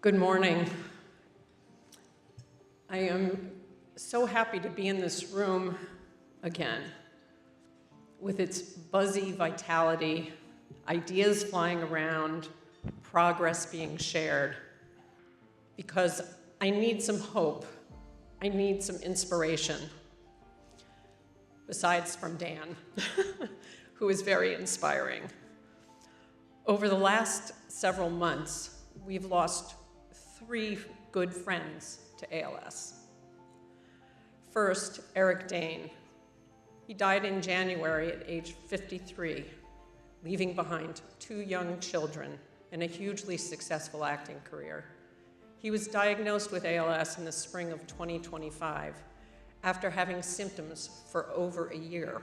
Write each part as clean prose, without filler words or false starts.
Good morning. I am so happy to be in this room again with its buzzy vitality, ideas flying around, progress being shared, because I need some hope. I need some inspiration, besides from Dan, who is very inspiring. Over the last several months, we've lost 3 good friends to ALS. First, Eric Dane. He died in January at age 53, leaving behind 2 young children and a hugely successful acting career. He was diagnosed with ALS in the spring of 2025 after having symptoms for over a year.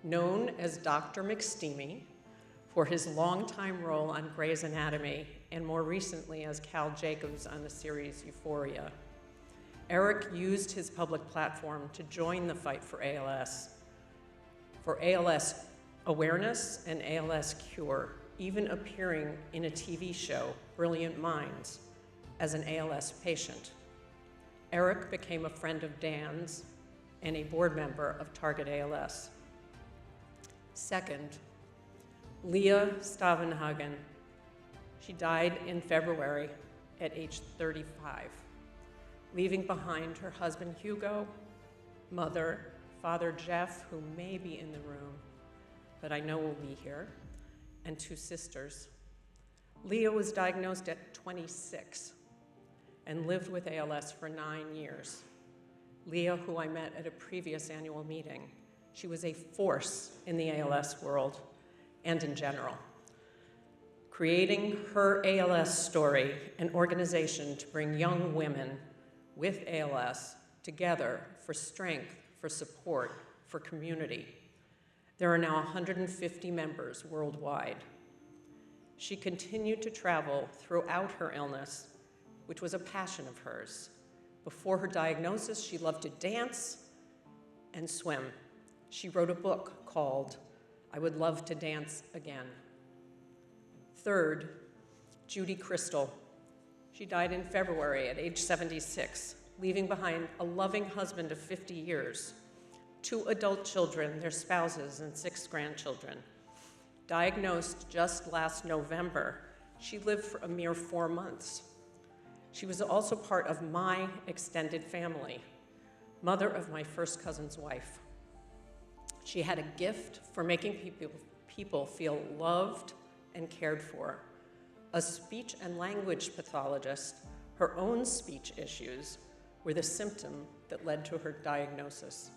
Known as Dr. McSteamy for his longtime role on Grey's Anatomy and more recently as Cal Jacobs on the series Euphoria, Eric used his public platform to join the fight for ALS awareness and ALS cure, even appearing in a TV show, Brilliant Minds, as an ALS patient. Eric became a friend of Dan's and a board member of Target ALS. Second, Leah Stavenhagen. She died in February at age 35, leaving behind her husband Hugo, mother, father Jeff, who may be in the room, but I know will be here, and 2 sisters. Leah was diagnosed at 26 and lived with ALS for 9 years. Leah, who I met at a previous annual meeting, she was a force in the ALS world and in general, creating her ALS story, an organization to bring young women with ALS together for strength, for support, for community. There are now 150 members worldwide. She continued to travel throughout her illness, which was a passion of hers. Before her diagnosis, she loved to dance and swim. She wrote a book called I Would Love to Dance Again. Third, Judy Crystal. She died in February at age 76, leaving behind a loving husband of 50 years, 2 adult children, their spouses, and 6 grandchildren. Diagnosed just last November, she lived for a mere 4 months. She was also part of my extended family, mother of my first cousin's wife. She had a gift for making people feel loved and cared for. A speech and language pathologist, her own speech issues were the symptom that led to her diagnosis.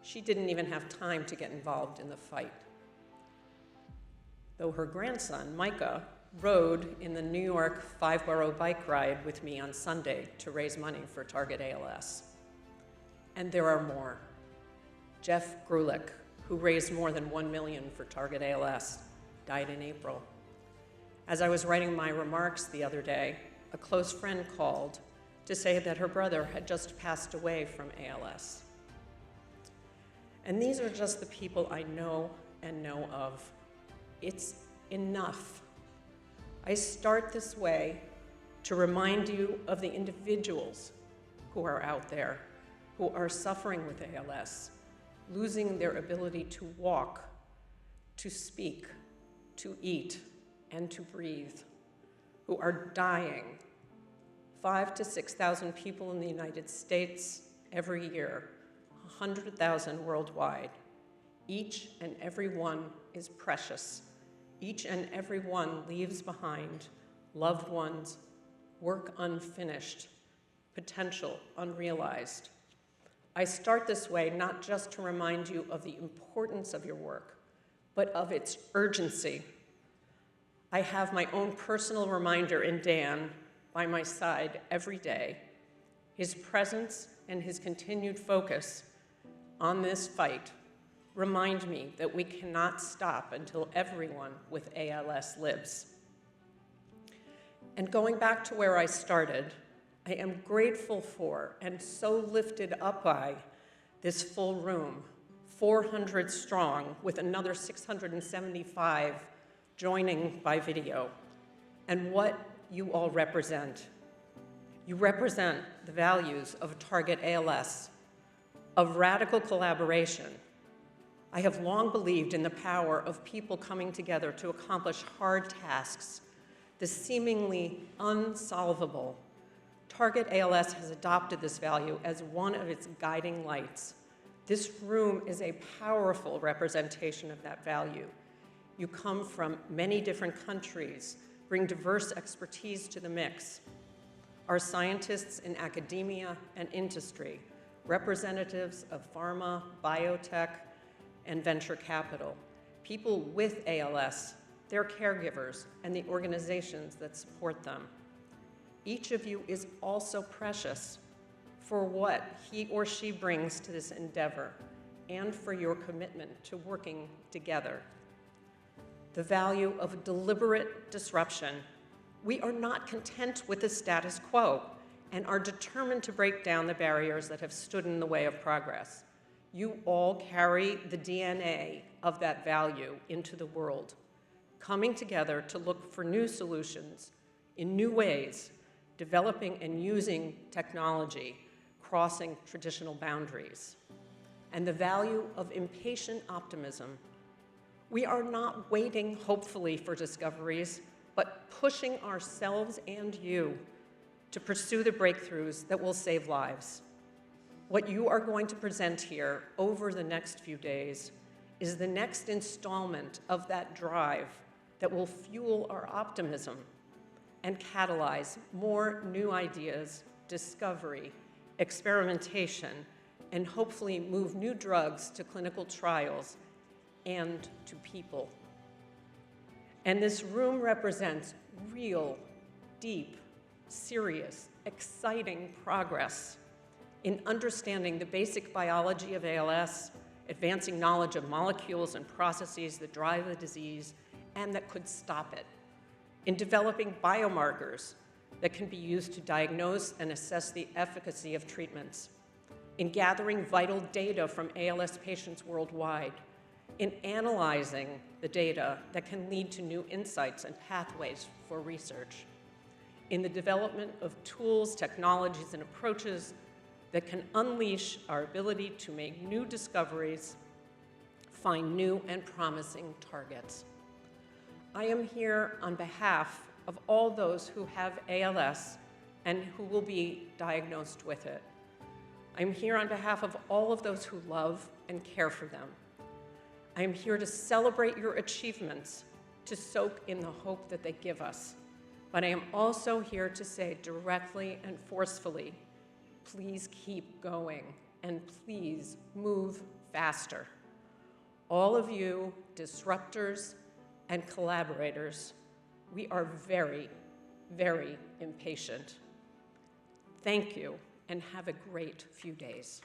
She didn't even have time to get involved in the fight. Though her grandson, Micah, rode in the New York 5-borough bike ride with me on Sunday to raise money for Target ALS. And there are more. Jeff Grulich, who raised more than $1 million for Target ALS, died in April. As I was writing my remarks the other day, a close friend called to say that her brother had just passed away from ALS. And these are just the people I know and know of. It's enough. I start this way to remind you of the individuals who are out there, who are suffering with ALS, losing their ability to walk, to speak, to eat, and to breathe, who are dying. 5,000 to 6,000 people in the United States every year, 100,000 worldwide. Each and every one is precious. Each and every one leaves behind loved ones, work unfinished, potential unrealized. I start this way not just to remind you of the importance of your work, but of its urgency. I have my own personal reminder in Dan by my side every day. His presence and his continued focus on this fight remind me that we cannot stop until everyone with ALS lives. And going back to where I started, I am grateful for and so lifted up by this full room, 400 strong, with another 675 joining by video. And what you all represent. You represent the values of Target ALS, of radical collaboration. I have long believed in the power of people coming together to accomplish hard tasks, the seemingly unsolvable. Target ALS has adopted this value as one of its guiding lights. This room is a powerful representation of that value. You come from many different countries, bring diverse expertise to the mix. Our scientists in academia and industry, representatives of pharma, biotech, and venture capital, people with ALS, their caregivers, and the organizations that support them. Each of you is also precious for what he or she brings to this endeavor and for your commitment to working together. The value of deliberate disruption. We are not content with the status quo and are determined to break down the barriers that have stood in the way of progress. You all carry the DNA of that value into the world, coming together to look for new solutions in new ways, developing and using technology, crossing traditional boundaries. And the value of impatient optimism. We are not waiting hopefully for discoveries, but pushing ourselves and you to pursue the breakthroughs that will save lives. What you are going to present here over the next few days is the next installment of that drive that will fuel our optimism and catalyze more new ideas, discovery, experimentation, and hopefully move new drugs to clinical trials and to people. And this room represents real, deep, serious, exciting progress in understanding the basic biology of ALS, advancing knowledge of molecules and processes that drive the disease and that could stop it, in developing biomarkers that can be used to diagnose and assess the efficacy of treatments, in gathering vital data from ALS patients worldwide, in analyzing the data that can lead to new insights and pathways for research, in the development of tools, technologies, and approaches that can unleash our ability to make new discoveries, find new and promising targets. I am here on behalf of all those who have ALS and who will be diagnosed with it. I'm here on behalf of all of those who love and care for them. I am here to celebrate your achievements, to soak in the hope that they give us. But I am also here to say directly and forcefully, please keep going and please move faster. All of you, disruptors and collaborators, we are very, very impatient. Thank you and have a great few days.